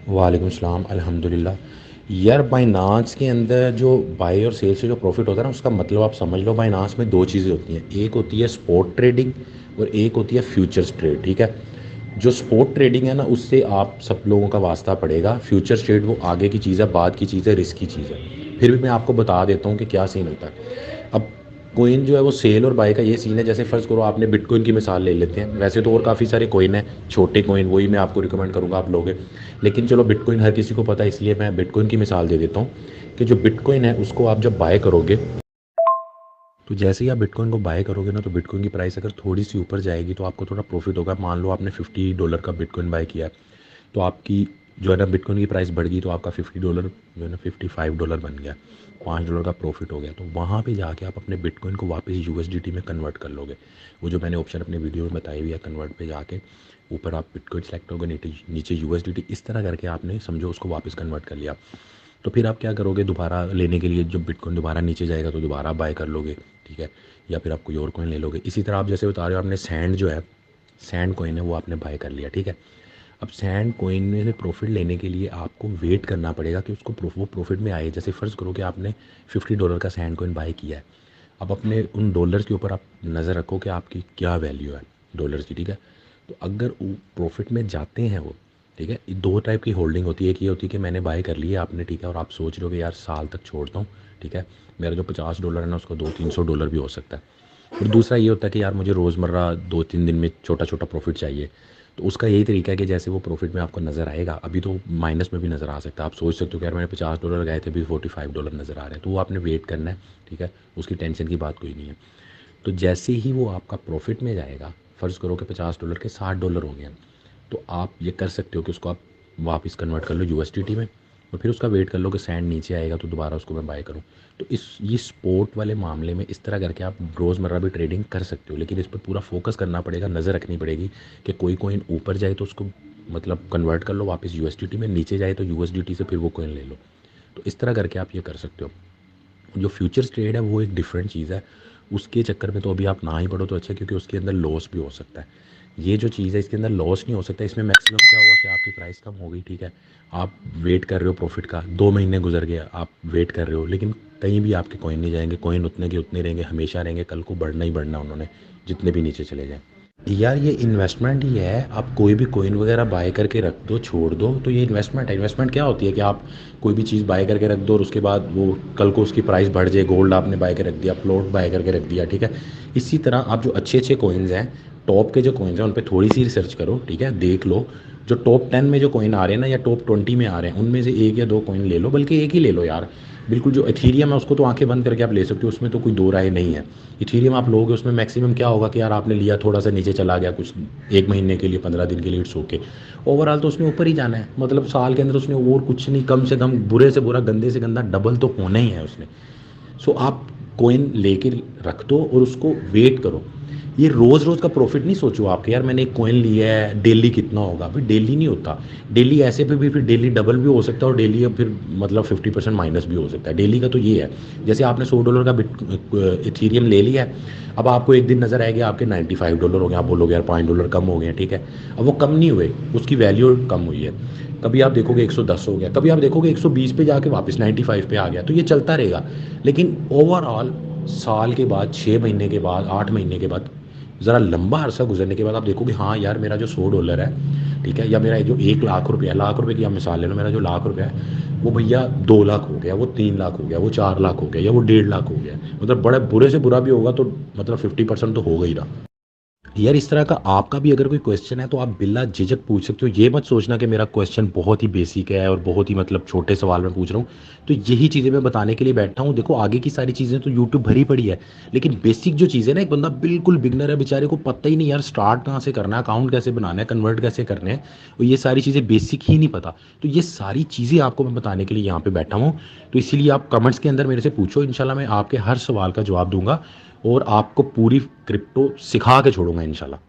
वालेकुम सलाम अल्हम्दुलिल्लाह। यार बाइनांस के अंदर जो बाई और सेल से जो प्रॉफिट होता है ना, उसका मतलब आप समझ लो बाइनांस में दो चीज़ें होती हैं। एक होती है स्पॉट ट्रेडिंग और एक होती है फ्यूचर्स ट्रेड। ठीक है, जो स्पॉट ट्रेडिंग है ना, उससे आप सब लोगों का वास्ता पड़ेगा। फ्यूचर्स ट्रेड वो आगे की चीज़ है, बाद की चीज़ है, रिस्क की चीज़ है। फिर भी मैं आपको बता देता हूँ कि क्या सीन होता है। अब कोइन जो है वो सेल और बाय का ये सीन है। जैसे फ़र्ज़ करो आपने बिटकॉइन की मिसाल ले लेते हैं, वैसे तो और काफ़ी सारे कोइन हैं, छोटे कोइन, वही मैं आपको रिकमेंड करूँगा आप लोगे। लेकिन चलो बिटकॉइन हर किसी को पता है, इसलिए मैं बिटकॉइन की मिसाल दे देता हूँ कि जो बिटकॉइन है उसको आप जब बाय करोगे, तो जैसे ही आप बिटकॉइन को बाय करोगे ना, तो बिटकॉइन की प्राइस अगर थोड़ी सी ऊपर जाएगी तो आपको थोड़ा प्रॉफिट होगा। मान लो आपने $50 का बिटकॉइन बाय किया है, तो आपकी जो है ना बिटकॉइन की प्राइस बढ़ गई, तो आपका $50 जो है ना $55 बन गया, $5 का प्रॉफिट हो गया। तो वहाँ पे जाके आप अपने बिटकॉइन को वापस यूएसडीटी में कन्वर्ट कर लोगे। वो जो मैंने ऑप्शन अपने वीडियो में बताई हुई है, कन्वर्ट पे जाके ऊपर आप बिटकॉइन सेलेक्ट करोगे, नीचे यूएसडीटी, इस तरह करके आपने समझो उसको वापस कन्वर्ट कर लिया। तो फिर आप क्या करोगे, दोबारा लेने के लिए जब बिटकॉइन दोबारा नीचे जाएगा तो दोबारा बाय कर लोगे। ठीक है, या फिर आप कोई और कॉइन ले लोगे। इसी तरह आप जैसे बता रहे हो, आपने सैंड जो है, सैंड कॉइन है, वो आपने बाय कर लिया। ठीक है, अब सैंड कॉइन में से प्रॉफिट लेने के लिए आपको वेट करना पड़ेगा कि उसको वो प्रॉफिट में आए। जैसे फ़र्ज़ करो कि आपने $50 का सैंड कॉइन बाय किया है। अब अपने उन डॉलर्स के ऊपर आप नज़र रखो कि आपकी क्या वैल्यू है डॉलर्स की। ठीक है, तो अगर वो प्रॉफिट में जाते हैं वो, ठीक है, दो टाइप की होल्डिंग होती है। एक ये होती है कि मैंने बाय कर लिया आपने, ठीक है, और आप सोच रहे हो कि यार साल तक छोड़ता हूँ, ठीक है, मेरा जो $50 है ना उसको $200-300 भी हो सकता है। और दूसरा ये होता है कि यार मुझे रोज़मर्रा 2-3 दिन में छोटा छोटा प्रॉफिट चाहिए। तो उसका यही तरीका है कि जैसे वो प्रॉफिट में आपको नज़र आएगा, अभी तो माइनस में भी नज़र आ सकता है। आप सोच सकते हो कि यार मैंने $50 लगाए थे, अभी $45 नज़र आ रहे हैं, तो वो आपने वेट करना है। ठीक है, उसकी टेंशन की बात कोई नहीं है। तो जैसे ही वो आपका प्रॉफिट में जाएगा, फ़र्ज़ करो कि $50 के $60 हो गए हैं, तो आप ये कर सकते हो कि उसको आप वापस कन्वर्ट कर लो यूएसडीटी में, और फिर उसका वेट कर लो कि सैंड नीचे आएगा तो दोबारा उसको मैं बाय करूँ। तो इस ये स्पोर्ट वाले मामले में इस तरह करके आप रोज़मर्रा भी ट्रेडिंग कर सकते हो, लेकिन इस पर पूरा फोकस करना पड़ेगा, नज़र रखनी पड़ेगी कि कोई कोइन ऊपर जाए तो उसको मतलब कन्वर्ट कर लो वापस यूएसडीटी में, नीचे जाए तो यूएसडीटी से फिर वो कोइन ले लो। तो इस तरह करके आप ये कर सकते हो। जो फ्यूचर्स ट्रेड है वो एक डिफरेंट चीज़ है। उसके चक्कर में तो अभी आप ना ही पढ़ो तो अच्छा है, क्योंकि उसके अंदर लॉस भी हो सकता है। ये जो चीज़ है इसके अंदर लॉस नहीं हो सकता। इसमें मैक्सिमम क्या होगा कि आपकी प्राइस कम हो गई, ठीक है, आप वेट कर रहे हो प्रॉफिट का, 2 महीने गुजर गए, आप वेट कर रहे हो, लेकिन कहीं भी आपके कॉइन नहीं जाएंगे। कॉइन उतने के उतने रहेंगे, हमेशा रहेंगे, कल को बढ़ना ही बढ़ना उन्होंने, जितने भी नीचे चले जाएँ। यार ये इन्वेस्टमेंट ही है। आप कोई भी कॉइन वगैरह बाय करके रख दो, छोड़ दो, तो ये इन्वेस्टमेंट है। इन्वेस्टमेंट क्या होती है कि आप कोई भी चीज़ बाय करके रख दो और उसके बाद वो कल को उसकी प्राइस बढ़ जाए। गोल्ड आपने बाय कर रख दिया, प्लॉट बाय करके रख दिया, ठीक है। इसी तरह आप जो अच्छे अच्छे कॉइन्स हैं, टॉप के जो कॉइन्स हैं, उन पर थोड़ी सी रिसर्च करो, ठीक है, देख लो। जो टॉप 10 में जो कॉइन आ रहे हैं ना, या टॉप 20 में आ रहे हैं, उनमें से एक या दो कॉइन ले लो, बल्कि एक ही ले लो यार। बिल्कुल जो एथीरियम है उसको तो आंखें बंद करके आप ले सकते हो, उसमें तो कोई दो राय नहीं है। इथीरियम आप लोगे, उसमें मैक्सिमम क्या होगा कि यार आपने लिया, थोड़ा सा नीचे चला गया, कुछ 1 महीने के लिए, 15 दिन के लिए, इट्स ओके। ओवरऑल तो उसने ऊपर ही जाना है, मतलब साल के अंदर उसने और कुछ नहीं, कम से कम बुरे से बुरा, गंदे से गंदा डबल तो होना ही है उसने। सो आप कोइन लेके रख दो और उसको वेट करो। ये रोज़ रोज़ का प्रॉफिट नहीं सोचो आपके, यार मैंने एक कोइन लिया है डेली कितना होगा, भाई डेली नहीं होता। डेली ऐसे पे भी फिर डेली डबल भी हो सकता है, और डेली अब फिर मतलब 50% माइनस भी हो सकता है। डेली का तो ये है, जैसे आपने $100 का बिट इथीरियम ले लिया है, अब आपको एक दिन नज़र आएगा आपके $95 हो गए, आप बोलोगे यार $5 कम हो गए हैं, ठीक है। अब वो कम नहीं हुए, उसकी वैल्यू कम हुई है। कभी आप देखोगे 110 हो गया, कभी आप देखोगे 120 पे जाके वापस 95 पे आ गया, तो ये चलता रहेगा। लेकिन ओवरऑल साल के बाद, 6 महीने के बाद, 8 महीने के बाद, ज़रा लंबा अरसा गुजरने के बाद आप देखोगे हाँ यार मेरा जो $100 है, ठीक है, या मेरा जो 1 लाख रुपया, लाख रुपये की आप मिसाल ले लो, मेरा जो लाख रुपया है वो भैया 2 लाख हो गया, वो 3 लाख हो गया, वो 4 लाख हो गया, या वो 1.5 लाख हो गया। मतलब बड़े बुरे से बुरा भी होगा तो मतलब 50% तो होगा ही ना। यार इस तरह का आपका भी अगर कोई क्वेश्चन है तो आप बिला झिझक पूछ सकते हो। ये मत सोचना कि मेरा क्वेश्चन बहुत ही बेसिक है और बहुत ही मतलब छोटे सवाल में पूछ रहा हूँ। तो यही चीज़ें मैं बताने के लिए बैठा हूँ। देखो आगे की सारी चीज़ें तो यूट्यूब भरी पड़ी है, लेकिन बेसिक जो चीज़ें ना, एक बंदा बिल्कुल बिगनर है, बेचारे को पता ही नहीं यार स्टार्ट कहाँ से करना है, अकाउंट कैसे बनाना है, कन्वर्ट कैसे करने हैं, और ये सारी चीज़ें बेसिक ही नहीं पता। तो ये सारी चीज़ें आपको मैं बताने के लिए यहाँ पे बैठा हूँ। तो इसीलिए आप कमेंट्स के अंदर मेरे से पूछो, इंशाल्लाह मैं आपके हर सवाल का जवाब दूंगा और आपको पूरी क्रिप्टो सिखा के छोड़ूंगा इंशाल्लाह।